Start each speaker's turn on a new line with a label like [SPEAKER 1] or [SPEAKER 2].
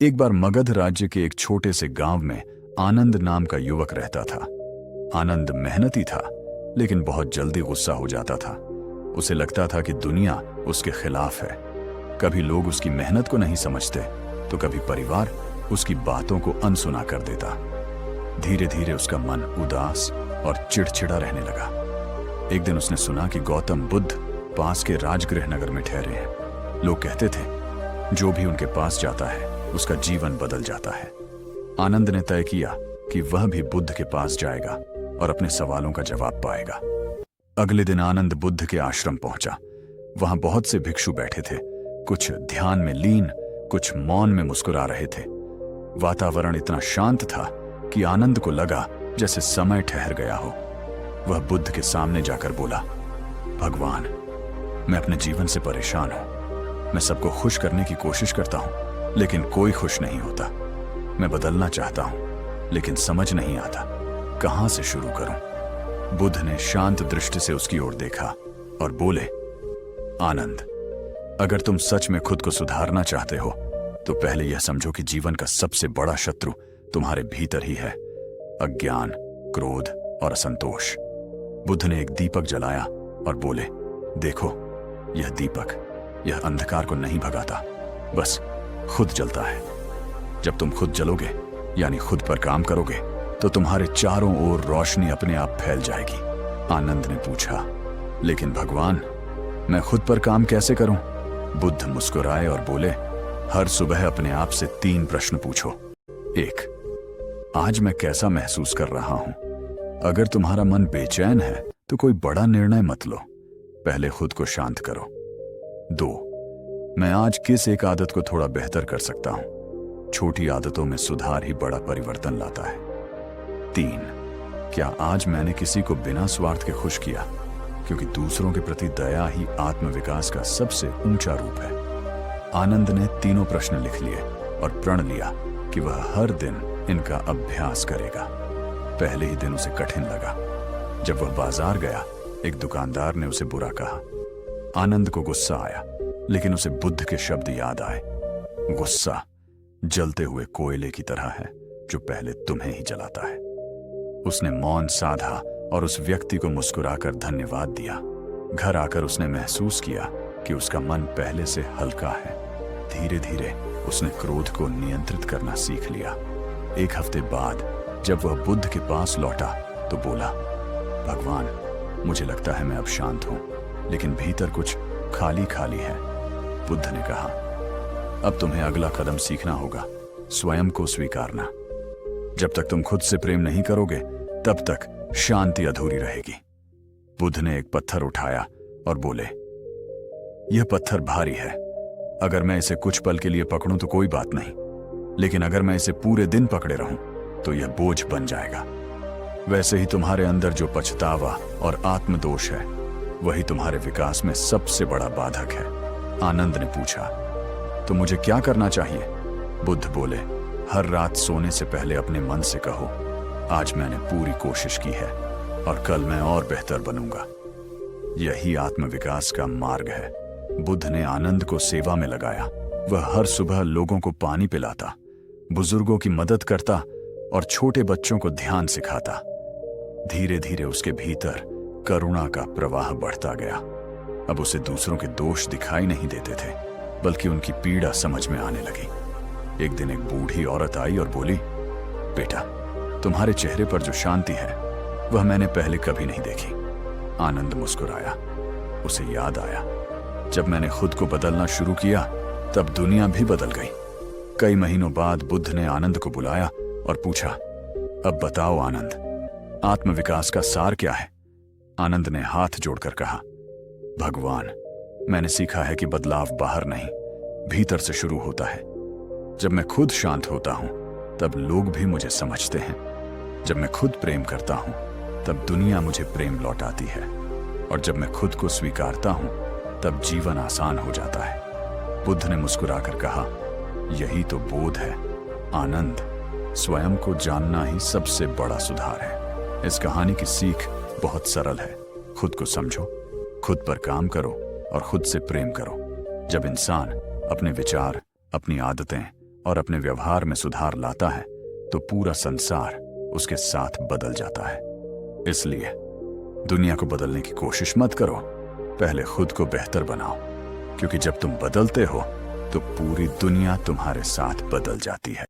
[SPEAKER 1] एक बार मगध राज्य के एक छोटे से गांव में आनंद नाम का युवक रहता था। आनंद मेहनती था, लेकिन बहुत जल्दी गुस्सा हो जाता था। उसे लगता था कि दुनिया उसके खिलाफ है। कभी लोग उसकी मेहनत को नहीं समझते, तो कभी परिवार उसकी बातों को अनसुना कर देता। धीरे धीरे उसका मन उदास और चिड़चिड़ा रहने लगा। एक दिन उसने सुना कि गौतम बुद्ध पास के राजगृह नगर में ठहरे हैं। लोग कहते थे, जो भी उनके पास जाता है उसका जीवन बदल जाता है। आनंद ने तय किया कि वह भी बुद्ध के पास जाएगा और अपने सवालों का जवाब पाएगा। अगले दिन आनंद बुद्ध के आश्रम पहुंचा। वहां बहुत से भिक्षु बैठे थे, कुछ ध्यान में लीन, कुछ मौन में मुस्कुरा रहे थे। वातावरण इतना शांत था कि आनंद को लगा जैसे समय ठहर गया हो। वह बुद्ध के सामने जाकर बोला, भगवान, मैं अपने जीवन से परेशान हूं। मैं सबको खुश करने की कोशिश करता हूं, लेकिन कोई खुश नहीं होता। मैं बदलना चाहता हूं, लेकिन समझ नहीं आता कहां से शुरू करूं। बुद्ध ने शांत दृष्टि से उसकी ओर देखा और बोले, आनंद, अगर तुम सच में खुद को सुधारना चाहते हो तो पहले यह समझो कि जीवन का सबसे बड़ा शत्रु तुम्हारे भीतर ही है, अज्ञान, क्रोध और असंतोष। बुद्ध ने एक दीपक जलाया और बोले, देखो, यह दीपक यह अंधकार को नहीं भगाता, बस खुद जलता है। जब तुम खुद जलोगे, यानी खुद पर काम करोगे, तो तुम्हारे चारों ओर रोशनी अपने आप फैल जाएगी। आनंद ने पूछा, लेकिन भगवान, मैं खुद पर काम कैसे करूं? बुद्ध मुस्कुराए और बोले, हर सुबह अपने आप से 3 प्रश्न पूछो। 1, आज मैं कैसा महसूस कर रहा हूं? अगर तुम्हारा मन बेचैन है तो कोई बड़ा निर्णय मत लो, पहले खुद को शांत करो। 2, मैं आज किस एक आदत को थोड़ा बेहतर कर सकता हूं? छोटी आदतों में सुधार ही बड़ा परिवर्तन लाता है। 3, क्या आज मैंने किसी को बिना स्वार्थ के खुश किया? क्योंकि दूसरों के प्रति दया ही आत्मविकास का सबसे ऊंचा रूप है। आनंद ने तीनों प्रश्न लिख लिए और प्रण लिया कि वह हर दिन इनका अभ्यास करेगा। पहले ही दिन उसे कठिन लगा। जब वह बाजार गया, एक दुकानदार ने उसे बुरा कहा। आनंद को गुस्सा आया, लेकिन उसे बुद्ध के शब्द याद आए, गुस्सा जलते हुए कोयले की तरह है जो पहले तुम्हें ही जलाता है। उसने मौन साधा और उस व्यक्ति को मुस्कुराकर धन्यवाद दिया। घर आकर उसने महसूस किया कि उसका मन पहले से हल्का है। धीरे धीरे उसने क्रोध को नियंत्रित करना सीख लिया। 1 हफ्ते बाद जब वह बुद्ध के पास लौटा तो बोला, भगवान, मुझे लगता है मैं अब शांत हूं, लेकिन भीतर कुछ खाली खाली है। बुद्ध ने कहा, अब तुम्हें अगला कदम सीखना होगा, स्वयं को स्वीकारना। जब तक तुम खुद से प्रेम नहीं करोगे, तब तक शांति अधूरी रहेगी। बुद्ध ने एक पत्थर उठाया और बोले, यह पत्थर भारी है। अगर मैं इसे कुछ पल के लिए पकड़ूं तो कोई बात नहीं, लेकिन अगर मैं इसे पूरे दिन पकड़े रहूं तो यह बोझ बन जाएगा। वैसे ही तुम्हारे अंदर जो पछतावा और आत्मदोष है, वही तुम्हारे विकास में सबसे बड़ा बाधक है। आनंद ने पूछा, तो मुझे क्या करना चाहिए? बुद्ध बोले, हर रात सोने से पहले अपने मन से कहो, आज मैंने पूरी कोशिश की है और कल मैं और बेहतर बनूंगा। यही आत्मविकास का मार्ग है। बुद्ध ने आनंद को सेवा में लगाया। वह हर सुबह लोगों को पानी पिलाता, बुजुर्गों की मदद करता और छोटे बच्चों को ध्यान सिखाता। धीरे धीरे उसके भीतर करुणा का प्रवाह बढ़ता गया। अब उसे दूसरों के दोष दिखाई नहीं देते थे, बल्कि उनकी पीड़ा समझ में आने लगी। एक दिन एक बूढ़ी औरत आई और बोली, बेटा, तुम्हारे चेहरे पर जो शांति है वह मैंने पहले कभी नहीं देखी। आनंद मुस्कुराया। उसे याद आया, जब मैंने खुद को बदलना शुरू किया तब दुनिया भी बदल गई। कई महीनों बाद बुद्ध ने आनंद को बुलाया और पूछा, अब बताओ आनंद, आत्मविकास का सार क्या है? आनंद ने हाथ जोड़कर कहा, भगवान, मैंने सीखा है कि बदलाव बाहर नहीं, भीतर से शुरू होता है। जब मैं खुद शांत होता हूं तब लोग भी मुझे समझते हैं। जब मैं खुद प्रेम करता हूं तब दुनिया मुझे प्रेम लौटाती है, और जब मैं खुद को स्वीकारता हूं तब जीवन आसान हो जाता है। बुद्ध ने मुस्कुराकर कहा, यही तो बोध है आनंद, स्वयं को जानना ही सबसे बड़ा सुधार है। इस कहानी की सीख बहुत सरल है, खुद को समझो, खुद पर काम करो और खुद से प्रेम करो। जब इंसान अपने विचार, अपनी आदतें और अपने व्यवहार में सुधार लाता है तो पूरा संसार उसके साथ बदल जाता है। इसलिए दुनिया को बदलने की कोशिश मत करो, पहले खुद को बेहतर बनाओ, क्योंकि जब तुम बदलते हो तो पूरी दुनिया तुम्हारे साथ बदल जाती है।